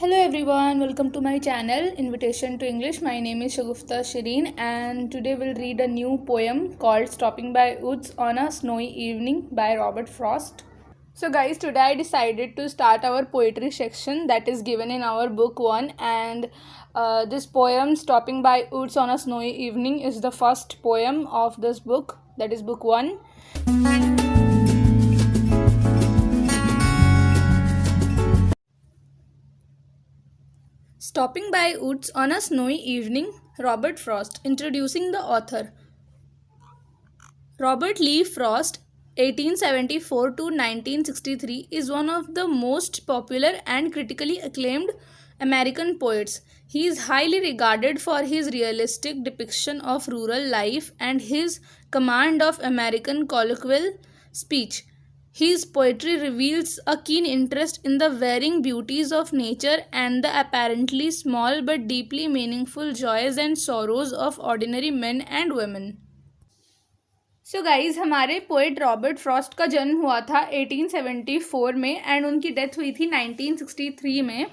Hello everyone, welcome to my channel Invitation to English. My name is Shagufta Shireen and today we'll read a new poem called Stopping by Woods on a Snowy Evening by Robert Frost. So guys, today I decided to start our poetry section that is given in our book 1, and this poem Stopping by Woods on a Snowy Evening is the first poem of this book, that is book 1. Stopping by Woods on a Snowy Evening, Robert Frost. Introducing the author. Robert Lee Frost, 1874 to 1963, is one of the most popular and critically acclaimed American poets. He is highly regarded for his realistic depiction of rural life and his command of American colloquial speech. His poetry reveals a keen interest in the varying beauties of nature and the apparently small but deeply meaningful joys and sorrows of ordinary men and women. So guys, हमारे poet Robert Frost का जन्म हुआ था 1874 में and उनकी death हुई थी 1963 में,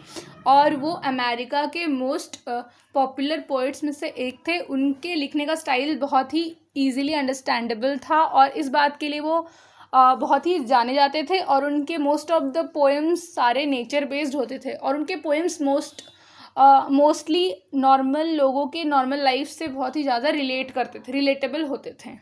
और वो अमेरिका के मोस्ट पॉपुलर पोइट्स में से एक थे. उनके लिखने का स्टाइल बहुत ही ईजिली अंडरस्टैंडेबल था और इस बात के लिए वो बहुत ही जाने जाते थे, और उनके मोस्ट ऑफ द पोएम्स सारे नेचर बेस्ड होते थे और उनके पोएम्स मोस्टली नॉर्मल लोगों के नॉर्मल लाइफ से बहुत ही ज़्यादा रिलेटेबल होते थे.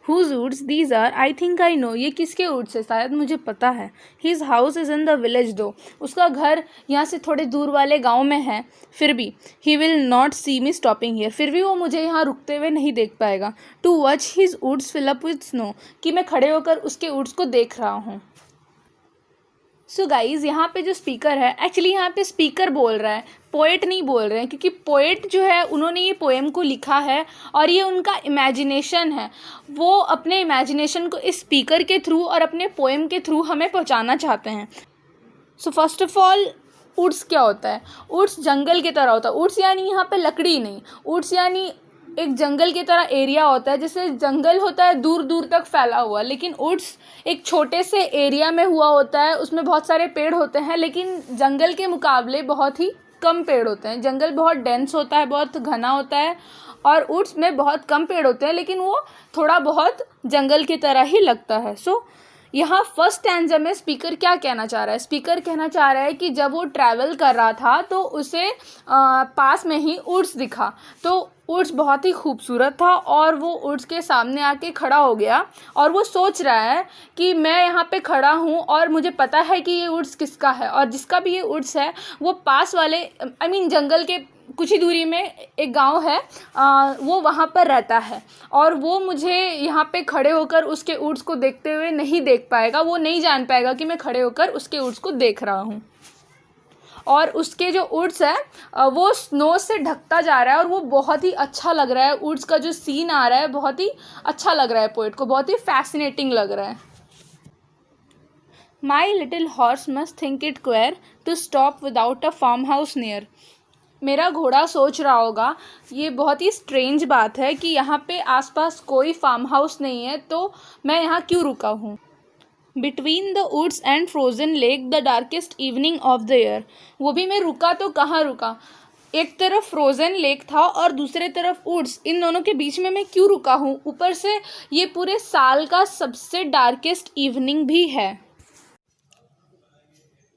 Whose woods these are? I think I know. ये किसके woods है? शायद मुझे पता है. His house is in the village though. उसका घर यहाँ से थोड़े दूर वाले गांव में है. फिर भी he will not see me stopping here. फिर भी वो मुझे यहाँ रुकते हुए नहीं देख पाएगा. To watch his woods fill up with snow. कि मैं खड़े होकर उसके woods को देख रहा हूँ. सो गाइज़, यहाँ पे जो स्पीकर है, एक्चुअली यहाँ पे स्पीकर बोल रहा है, पोएट नहीं बोल रहे हैं, क्योंकि पोएट जो है उन्होंने ये पोएम को लिखा है और ये उनका इमेजिनेशन है. वो अपने इमेजिनेशन को इस स्पीकर के थ्रू और अपने पोएम के थ्रू हमें पहुँचाना चाहते हैं. So first of all, woods क्या होता है? वुड्स जंगल की तरह होता है. वुड्स यानी यहाँ पे लकड़ी नहीं, वुड्स यानी एक जंगल की तरह एरिया होता है. जैसे जंगल होता है दूर दूर तक फैला हुआ, लेकिन वुड्स एक छोटे से एरिया में हुआ होता है. उसमें बहुत सारे पेड़ होते हैं, लेकिन जंगल के मुकाबले बहुत ही कम पेड़ होते हैं. जंगल बहुत डेंस होता है, बहुत घना होता है, और वुड्स में बहुत कम पेड़ होते हैं, लेकिन वो थोड़ा बहुत जंगल की तरह ही लगता है. सो यहाँ फर्स्ट स्टैंजा में स्पीकर क्या कहना चाह रहा है? स्पीकर कहना चाह रहा है कि जब वो ट्रैवल कर रहा था तो उसे पास में ही वुड्स दिखा. तो वुड्स बहुत ही खूबसूरत था और वो वुड्स के सामने आके खड़ा हो गया और वो सोच रहा है कि मैं यहाँ पे खड़ा हूँ और मुझे पता है कि ये वुड्स किसका है, और जिसका भी ये वुड्स है वो पास वाले जंगल के कुछ ही दूरी में एक गांव है, वो वहाँ पर रहता है, और वो मुझे यहाँ पे खड़े होकर उसके वुड्स को देखते हुए नहीं देख पाएगा. वो नहीं जान पाएगा कि मैं खड़े होकर उसके वुड्स को देख रहा हूँ. और उसके जो वुड्स है वो स्नो से ढकता जा रहा है और वो बहुत ही अच्छा लग रहा है. वुड्स का जो सीन आ रहा है बहुत ही अच्छा लग रहा है, पोएट को बहुत ही फैसिनेटिंग लग रहा है. My little horse must think it queer to stop without a farmhouse near. मेरा घोड़ा सोच रहा होगा ये बहुत ही स्ट्रेंज बात है कि यहाँ पे आसपास कोई फार्म हाउस नहीं है, तो मैं यहाँ क्यों रुका हूँ. Between the woods and frozen lake the darkest evening of the year. वो भी मैं रुका तो कहाँ रुका? एक तरफ फ्रोजन लेक था और दूसरे तरफ वुड्स. इन दोनों के बीच में मैं क्यों रुका हूँ? ऊपर से ये पूरे साल का सबसे डार्केस्ट इवनिंग भी है.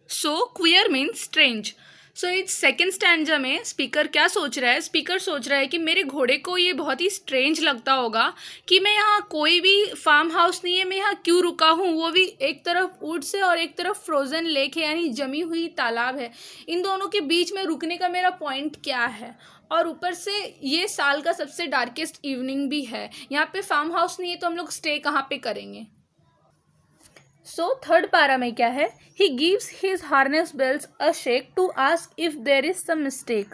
सो क्वियर मीन्स स्ट्रेंज. सो इस सेकेंड स्टैंजा में स्पीकर क्या सोच रहा है? स्पीकर सोच रहा है कि मेरे घोड़े को ये बहुत ही स्ट्रेंज लगता होगा कि मैं यहाँ कोई भी फार्म हाउस नहीं है, मैं यहाँ क्यों रुका हूँ, वो भी एक तरफ वुड्स है और एक तरफ फ्रोजन लेक है, यानी जमी हुई तालाब है. इन दोनों के बीच में रुकने का मेरा पॉइंट क्या है? और ऊपर से ये साल का सबसे डार्केस्ट इवनिंग भी है. यहाँ पे फार्म हाउस नहीं है तो हम लोग स्टे कहाँ पे करेंगे? सो थर्ड पारा में क्या है? He gives his harness bells a shake to ask if there is some mistake.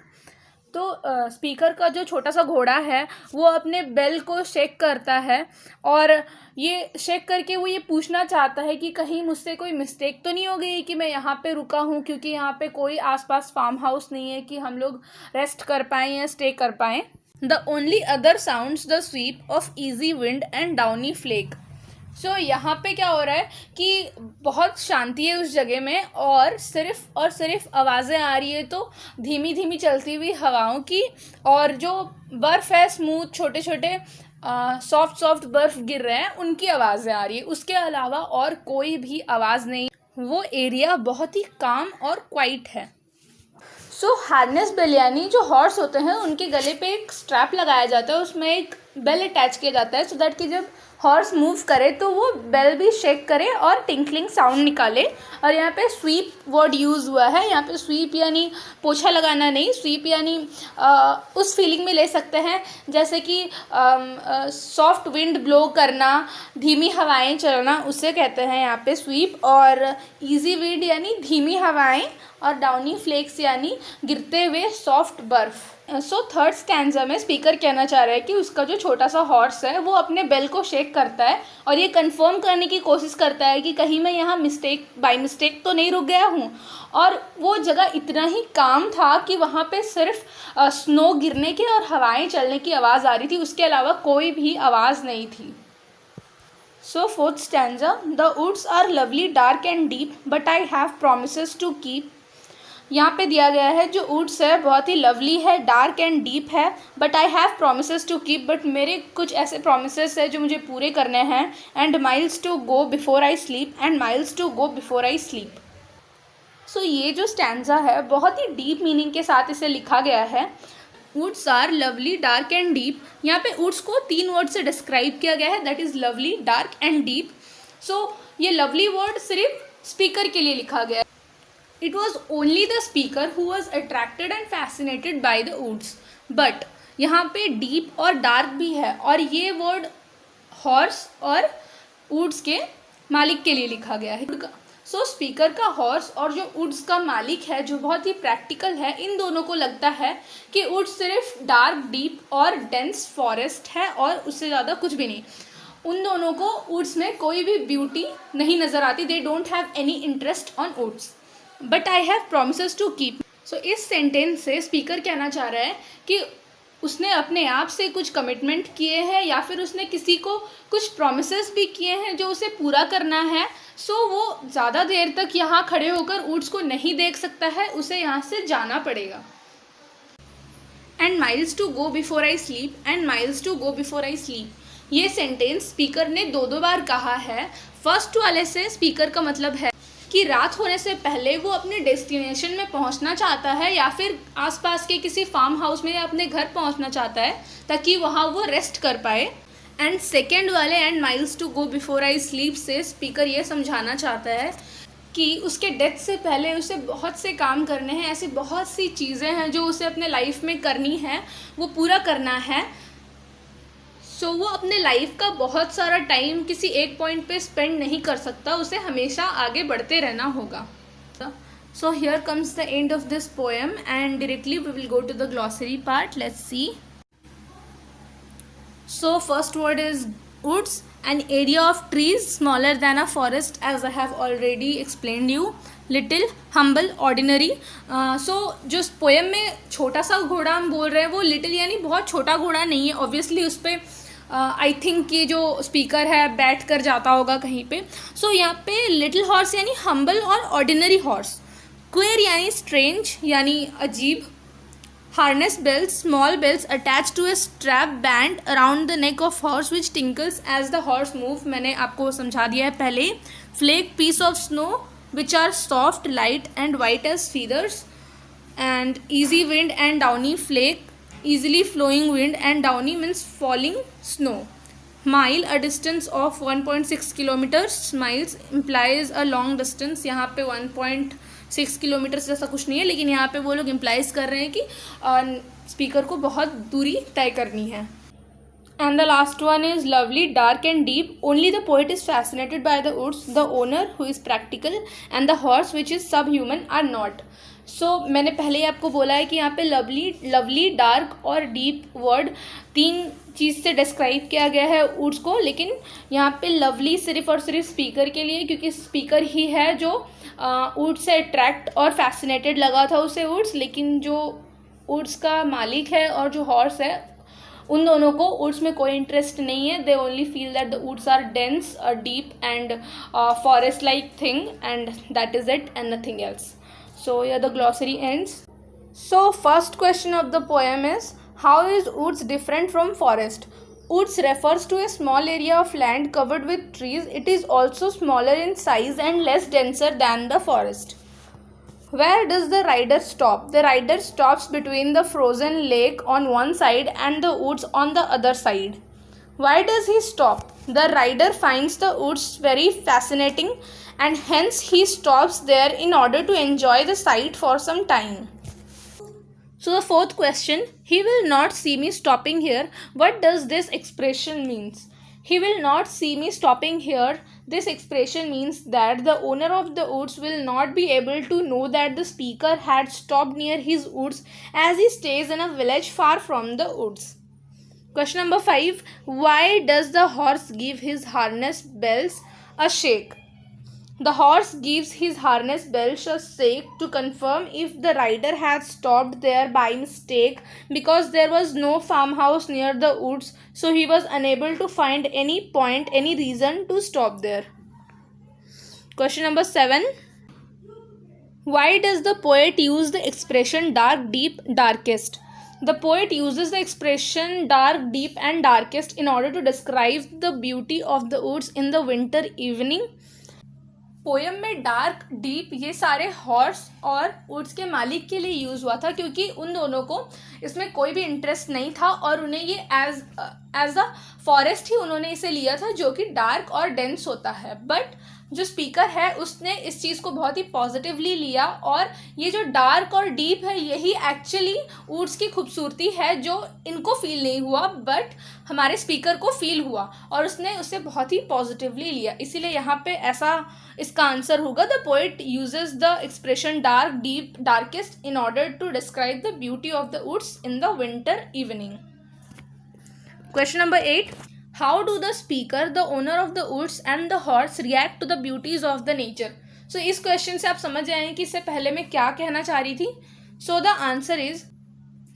तो स्पीकर का जो छोटा सा घोड़ा है वो अपने बेल को शेक करता है, और ये शेक करके वो ये पूछना चाहता है कि कहीं मुझसे कोई मिस्टेक तो नहीं हो गई कि मैं यहाँ पे रुका हूँ, क्योंकि यहाँ पे कोई आसपास फार्म हाउस नहीं है कि हम लोग रेस्ट कर पाएँ या स्टे कर पाएँ. The only other sounds the sweep of easy wind and downy flake. So यहाँ पे क्या हो रहा है कि बहुत शांति है उस जगह में, और सिर्फ आवाज़ें आ रही है, तो धीमी धीमी चलती हुई हवाओं की, और जो बर्फ़ है स्मूथ, छोटे छोटे सॉफ्ट बर्फ़ गिर रहे हैं उनकी आवाज़ें आ रही है। उसके अलावा और कोई भी आवाज़ नहीं। वो एरिया बहुत ही काम और क्वाइट है। सो हार्नेस बेल यानी जो हॉर्स होते हैं उनके गले पे एक स्ट्रैप लगाया जाता है, उसमें एक बेल अटैच किया जाता है, सो दैट कि जब हॉर्स मूव करे तो वो बेल भी शेक करे और टिंकलिंग साउंड निकाले। और यहाँ पे स्वीप वर्ड यूज़ हुआ है। यहाँ पे स्वीप यानी पोछा लगाना नहीं, स्वीप यानी उस फीलिंग में ले सकते हैं जैसे कि सॉफ्ट विंड ब्लो करना, धीमी हवाएं चलना, उसे कहते हैं यहाँ पे स्वीप। और इजी विंड यानी धीमी हवाएं, और डाउनी फ्लेक्स यानी गिरते हुए सॉफ्ट बर्फ। सो थर्ड स्टैंजा में स्पीकर कहना चाह रहा है कि उसका जो छोटा सा हॉर्स है वो अपने बेल को शेक करता है और ये कंफर्म करने की कोशिश करता है कि कहीं मैं यहाँ बाय मिस्टेक तो नहीं रुक गया हूँ। और वो जगह इतना ही काम था कि वहाँ पे सिर्फ स्नो गिरने की और हवाएं चलने की आवाज़ आ रही थी, उसके अलावा कोई भी आवाज़ नहीं थी। So fourth stanza, the woods are lovely dark and deep but I have promises to keep. यहाँ पे दिया गया है जो वुड्स है बहुत ही लवली है, डार्क एंड डीप है, but I have promises to keep, but मेरे कुछ ऐसे प्रोमिसेस है जो मुझे पूरे करने हैं। And miles to go before I sleep, and miles to go before I sleep. So ये जो स्टैंजा है बहुत ही डीप मीनिंग के साथ इसे लिखा गया है। Woods are lovely dark and deep, यहाँ पे वुड्स को 3 वर्ड से डिस्क्राइब किया गया है, that is lovely, dark and deep. So ये लवली वर्ड सिर्फ स्पीकर के लिए लिखा गया है। It was only the speaker who was attracted and fascinated by the woods. But यहाँ पे deep और dark भी है, और ये word horse और woods के मालिक के लिए लिखा गया है। सो स्पीकर का हॉर्स और जो वुड्स का मालिक है जो बहुत ही प्रैक्टिकल है, इन दोनों को लगता है कि वुड्स सिर्फ डार्क, डीप और डेंस फॉरेस्ट है और उससे ज़्यादा कुछ भी नहीं। उन दोनों को वुड्स में कोई भी ब्यूटी नहीं नज़र आती। They don't have any interest on woods but I have promises to keep. So इस सेंटेंस से स्पीकर कहना चाह रहा है कि उसने अपने आप से कुछ कमिटमेंट किए हैं या फिर उसने किसी को कुछ प्रोमिसेस भी किए हैं जो उसे पूरा करना है। सो वो ज़्यादा देर तक यहाँ खड़े होकर वुड्स को नहीं देख सकता है, उसे यहाँ से जाना पड़ेगा। And miles to go before I sleep, and miles to go before I sleep, ये सेंटेंस स्पीकर ने 2 बार कहा है। फर्स्ट वाले से स्पीकर का मतलब है कि रात होने से पहले वो अपने डेस्टिनेशन में पहुंचना चाहता है या फिर आसपास के किसी फार्म हाउस में या अपने घर पहुंचना चाहता है ताकि वहाँ वो रेस्ट कर पाए। एंड सेकेंड वाले and miles to go before I sleep से स्पीकर ये समझाना चाहता है कि उसके डेथ से पहले उसे बहुत से काम करने हैं, ऐसी बहुत सी चीज़ें हैं जो उसे अपने लाइफ में करनी है, वो पूरा करना है। सो वो अपने लाइफ का बहुत सारा टाइम किसी एक पॉइंट पे स्पेंड नहीं कर सकता, उसे हमेशा आगे बढ़ते रहना होगा। So here comes the end of this poem and directly we will go to the glossary part. Let's see. So first word is woods, an area of trees smaller than a forest, as I have already explained you. Little, humble, ordinary. So जो poem में छोटा सा घोड़ा हम बोल रहे हैं वो लिटिल यानी बहुत छोटा घोड़ा नहीं है। ऑब्वियसली उस पर आई थिंक ये जो स्पीकर है बैठ कर जाता होगा कहीं पे। सो यहाँ पे लिटिल हॉर्स यानी हम्बल और ऑर्डिनरी हॉर्स। क्वेयर यानी स्ट्रेंज यानी अजीब। Harness bells, small bells attached to a strap band around the neck of horse which tinkles as the horse move, मैंने आपको समझा दिया है पहले। Flake piece of snow which are soft, light and white as feathers, and easy wind and downy flake, easily flowing wind and downy means falling snow. Mile, a distance of 1.6 kilometers. Miles implies a long distance, यहाँ पे 1.6 kilometre जैसा कुछ नहीं है, लेकिन यहाँ पे वो लोग इम्प्लाइज कर रहे हैं कि स्पीकर को बहुत दूरी तय करनी है। And the last one is lovely dark and deep, only the poet is fascinated by the woods, the owner who is practical and the horse which is subhuman are not. So मैंने पहले ही आपको बोला है कि यहाँ पे lovely dark और डीप वर्ड 3 चीज़ से डिस्क्राइब किया गया है वुड्स को, लेकिन यहाँ पे लवली सिर्फ और सिर्फ स्पीकर के लिए, क्योंकि स्पीकर ही है जो वुड्स से अट्रैक्ट और फैसिनेटेड लगा था उसे वुड्स, लेकिन जो वुड्स का मालिक है और जो हॉर्स है उन दोनों को वुड्स में कोई इंटरेस्ट नहीं है. They only feel that the woods are dense, deep and forest like thing, and that is it and nothing else. So here the glossary ends. So first question of the poem is, how is woods different from forest? Woods refers to a small area of land covered with trees. It is also smaller in size and less denser than the forest. Where does the rider stop? The rider stops between the frozen lake on one side and the woods on the other side. Why does he stop? The rider finds the woods very fascinating and hence he stops there in order to enjoy the sight for some time. So the fourth question, he will not see me stopping here. What does this expression means? He will not see me stopping here. This expression means that the owner of the woods will not be able to know that the speaker had stopped near his woods, as he stays in a village far from the woods. Question number 5. Why does the horse give his harness bells a shake? The horse gives his harness bells a shake to confirm if the rider had stopped there by mistake, because there was no farmhouse near the woods, so he was unable to find any point, any reason to stop there. Question number 7. Why does the poet use the expression dark, deep, darkest? The poet uses the expression dark, deep and darkest in order to describe the beauty of the woods in the winter evening. Poem में dark, deep ये सारे horse और woods के मालिक के लिए use हुआ था, क्योंकि उन दोनों को इसमें कोई भी इंटरेस्ट नहीं था और उन्हें ये एज अ फॉरेस्ट ही उन्होंने इसे लिया था, जो कि डार्क और डेंस होता है. बट जो स्पीकर है उसने इस चीज़ को बहुत ही पॉजिटिवली लिया, और ये जो डार्क और डीप है यही एक्चुअली वुड्स की खूबसूरती है, जो इनको फील नहीं हुआ बट हमारे स्पीकर को फील हुआ, और उसने उसे बहुत ही पॉजिटिवली लिया. इसीलिए यहाँ पे ऐसा इसका आंसर होगा, the poet uses the expression dark, deep, darkest in order to describe the beauty of the woods in the winter evening. Question number 8. How do the speaker, the owner of the woods and the horse react to the beauties of the nature? So इस question से आप समझ जाएंगे कि इससे पहले मैं क्या कहना चाह रही थी. So the answer is,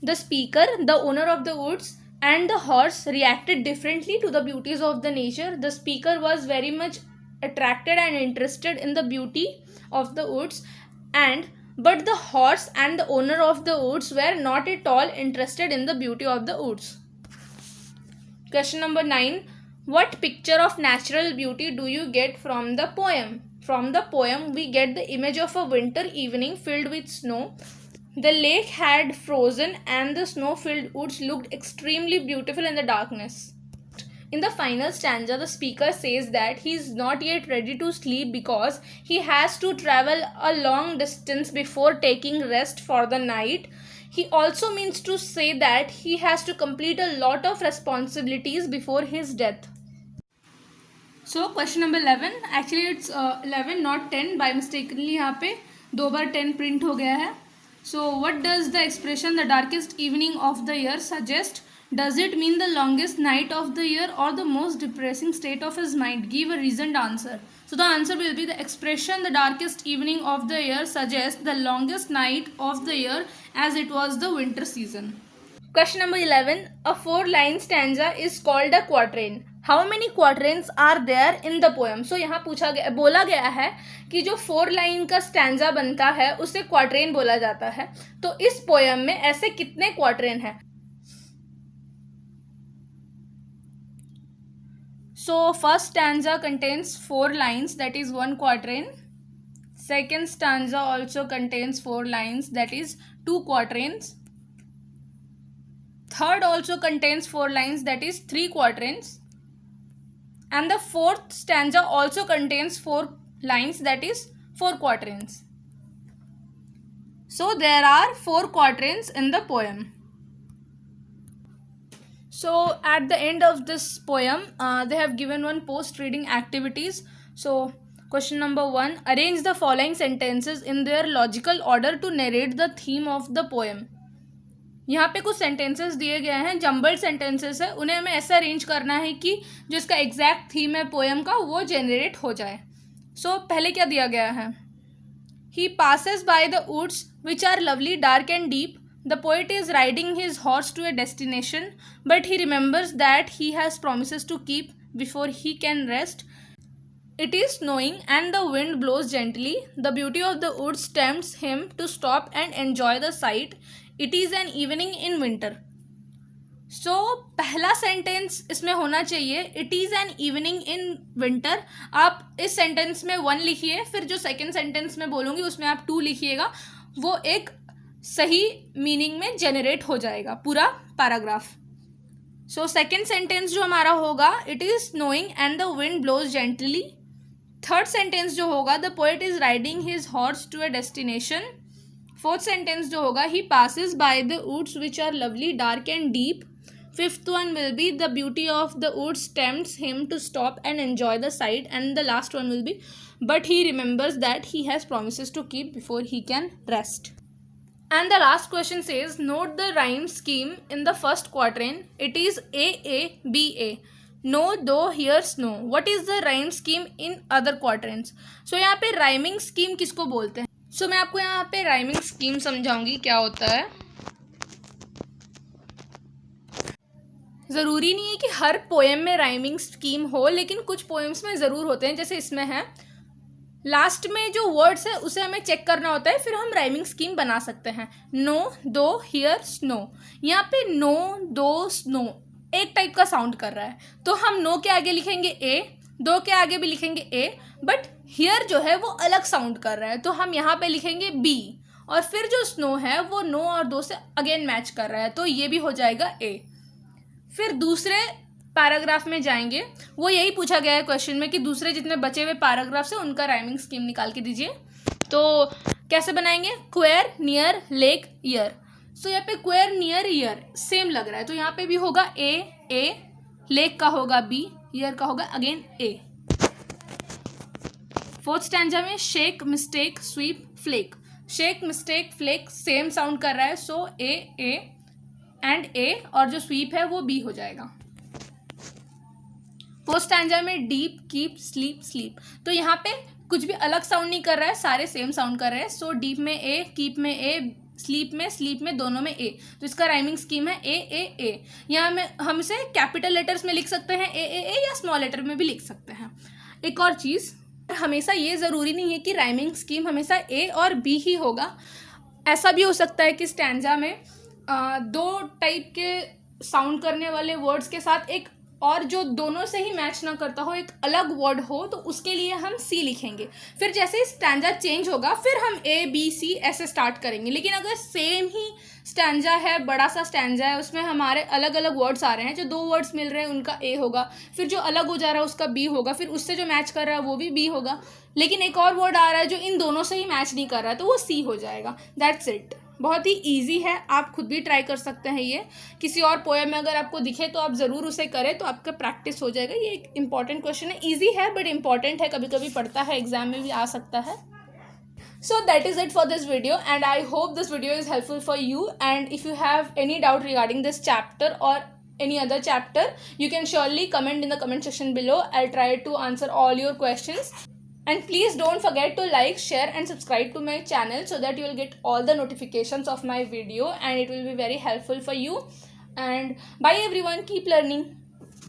the speaker, the owner of the woods and the horse reacted differently to the beauties of the nature. The speaker was very much attracted and interested in the beauty of the woods, but the horse and the owner of the woods were not at all interested in the beauty of the woods. Question number 9. What picture of natural beauty do you get from the poem? From the poem, we get the image of a winter evening filled with snow. The lake had frozen and the snow-filled woods looked extremely beautiful in the darkness. In the final stanza, the speaker says that he is not yet ready to sleep because he has to travel a long distance before taking rest for the night. He also means to say that he has to complete a lot of responsibilities before his death. So question number 11. Actually it's 11 not 10. By mistakenly यहाँ पे 2 बार 10 print हो गया है. So what does the expression the darkest evening of the year suggest? Does it mean the longest night of the year or the most depressing state of his mind? Give a reasoned answer. So the answer will be, the expression the darkest evening of the year suggests the longest night of the year, as it was the winter season. Question number 11. A 4-line stanza is called a quatrain. How many quatrains are there in the poem? So यहाँ बोला गया है कि जो 4 line का stanza बनता है उसे क्वाट्रेन बोला जाता है. तो इस पोएम में ऐसे कितने क्वाट्रेन हैं? So first stanza contains 4 lines, that is 1 quatrain. Second stanza also contains 4 lines, that is 2 quatrains. Third also contains 4 lines, that is 3 quatrains. And the fourth stanza also contains 4 lines, that is 4 quatrains. So there are 4 quatrains in the poem. So at the end of this poem, they have given one post-reading activities. So question number 1, arrange the following sentences in their logical order to narrate the theme of the poem. यहाँ पे कुछ sentences दिए गए हैं, jumbled sentences है, उन्हें हमें ऐसा अरेंज करना है कि जो इसका एग्जैक्ट थीम है पोएम का वो जनरेट हो जाए. सो पहले क्या दिया गया है? He passes by the woods which are lovely, dark and deep, The poet is riding his horse to a destination, but he remembers that he has promises to keep before he can rest. It is snowing and the wind blows gently. The beauty of the woods tempts him to stop and enjoy the sight. It is an evening in winter. सो पहला sentence इसमें होना चाहिए it is an evening in winter. आप इस sentence में 1 लिखिए, फिर जो सेकेंड सेंटेंस में बोलूँगी उसमें आप 2 लिखिएगा. वो एक सही मीनिंग में जनरेट हो जाएगा पूरा पैराग्राफ. सो सेकेंड सेंटेंस जो हमारा होगा it is snowing and the wind blows gently. Third sentence जो होगा the poet is riding his horse to a destination. Fourth sentence जो होगा he passes by the woods which are lovely dark and deep. Fifth one will be the beauty of the woods tempts him to stop and enjoy the sight. And the last one will be but he remembers that he has promises to keep before he can rest. And the last question says note the rhyme scheme in the first quatrain. It is A A B A. No, though, here, snow. What is the rhyme scheme in other quatrains? So यहाँ पे rhyming scheme किसको बोलते हैं? So मैं आपको यहाँ पे rhyming scheme समझाऊंगी क्या होता है. ज़रूरी नहीं है कि हर पोएम में राइमिंग स्कीम हो, लेकिन कुछ पोएम्स में ज़रूर होते हैं. जैसे इसमें है लास्ट में जो वर्ड्स है उसे हमें चेक करना होता है, फिर हम राइमिंग स्कीम बना सकते हैं. नो दो हियर स्नो. यहाँ पे नो दो स्नो एक टाइप का साउंड कर रहा है, तो हम नो के आगे लिखेंगे ए, दो के आगे भी लिखेंगे ए, बट हियर जो है वो अलग साउंड कर रहा है, तो हम यहाँ पे लिखेंगे बी. और फिर जो स्नो है वो नो और दो से अगेन मैच कर रहा है, तो ये भी हो जाएगा ए. फिर दूसरे पैराग्राफ में जाएंगे. वो यही पूछा गया है क्वेश्चन में कि दूसरे जितने बचे हुए पैराग्राफ है उनका राइमिंग स्कीम निकाल के दीजिए. तो कैसे बनाएंगे? Queer near lake year. So यहाँ पे क्वेयर नियर ईयर सेम लग रहा है, तो यहाँ पे भी होगा ए, लेक का होगा बी, ईयर का होगा अगेन ए. फोर्थ स्टैंजा में shake mistake sweep flake. Shake mistake flake same sound कर रहा है, सो ए एंड ए, और जो स्वीप है वो बी हो जाएगा. फोर्थ स्टैंजा में डीप कीप स्लीप स्लीप. तो यहाँ पे कुछ भी अलग साउंड नहीं कर रहा है, सारे सेम साउंड कर रहे हैं. सो डीप में ए, कीप में ए, स्लीप में दोनों में ए. तो इसका राइमिंग स्कीम है ए. यहाँ में हम इसे कैपिटल लेटर्स में लिख सकते हैं ए, या स्मॉल लेटर में भी लिख सकते हैं. एक और चीज़, हमेशा ये ज़रूरी नहीं है कि राइमिंग स्कीम हमेशा ए और बी ही होगा. ऐसा भी हो सकता है कि स्टैंजा में दो टाइप के साउंड करने वाले वर्ड्स के साथ एक और जो दोनों से ही मैच ना करता हो एक अलग वर्ड हो, तो उसके लिए हम सी लिखेंगे. फिर जैसे ही स्टैंजा चेंज होगा फिर हम ए बी सी ऐसे स्टार्ट करेंगे. लेकिन अगर सेम ही स्टैंजा है, बड़ा सा स्टैंजा है, उसमें हमारे अलग अलग वर्ड्स आ रहे हैं, जो 2 वर्ड्स मिल रहे हैं उनका ए होगा, फिर जो अलग हो जा रहा है उसका बी होगा, फिर उससे जो मैच कर रहा है वो भी बी होगा, लेकिन एक और वर्ड आ रहा है जो इन दोनों से ही मैच नहीं कर रहा है तो वो सी हो जाएगा. That's it. बहुत ही इजी है, आप खुद भी ट्राई कर सकते हैं. ये किसी और पोएम में अगर आपको दिखे तो आप ज़रूर उसे करें, तो आपका प्रैक्टिस हो जाएगा. ये एक इंपॉर्टेंट क्वेश्चन है, इजी है बट इंपॉर्टेंट है, कभी कभी पढ़ता है, एग्जाम में भी आ सकता है. So that is it for this video, and I hope this video is helpful for you. And if you have any doubt regarding this chapter or any other chapter, you can surely comment in the comment section below. I'll try to answer all your questions. And please don't forget to like, share and subscribe to my channel so that you will get all the notifications of my video, and it will be very helpful for you. And bye everyone, keep learning.